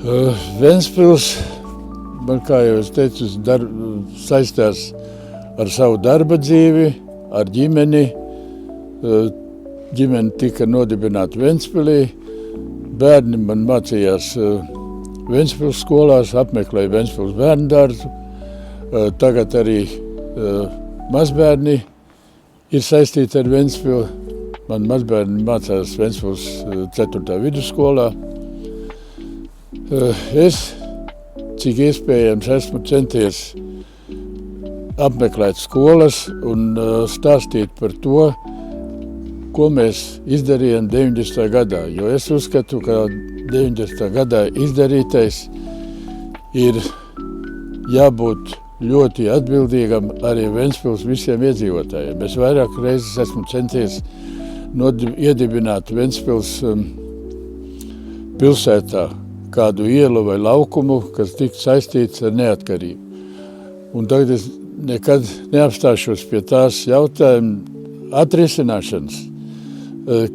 Ventspils, man, kā jau es teicu, saistās ar savu darba dzīvi, ar ģimeni. Ģimene tika nodibināta Ventspilī. Bērni man mācījās Ventspils skolās, apmeklēja Ventspils bērndārzu. Tagad arī mazbērni ir saistīti ar Ventspilu. Man mazbērni mācās Ventspils 4. vidusskolā. Es, cik iespējams, esmu centies apmeklēt skolas un stāstīt par to, ko mēs izdarījām 90. gadā. Jo es uzskatu, ka 90. gadā izdarītais ir jābūt ļoti atbildīgam arī Ventspils visiem iedzīvotājiem. Es vairāk reizes esmu centies iedibināt Ventspils pilsētā kādu ielu vai laukumu, kas tik saistīts ar neatkarību. Un tagad es nekad neapstāšos pie tās jautājuma atrisināšanas,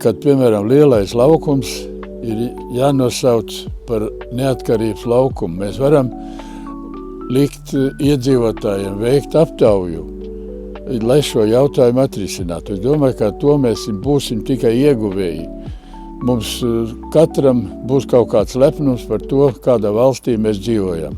kad, piemēram, lielais laukums ir jānosauc par neatkarības laukumu. Mēs varam likt iedzīvotājiem veikt aptauju, lai šo jautājumu atrisinātu. Es domāju, ka to mēs būsim tikai ieguvēji. Mums katram būs kaut kāds lepnums par to, kādā valstī mēs dzīvojam.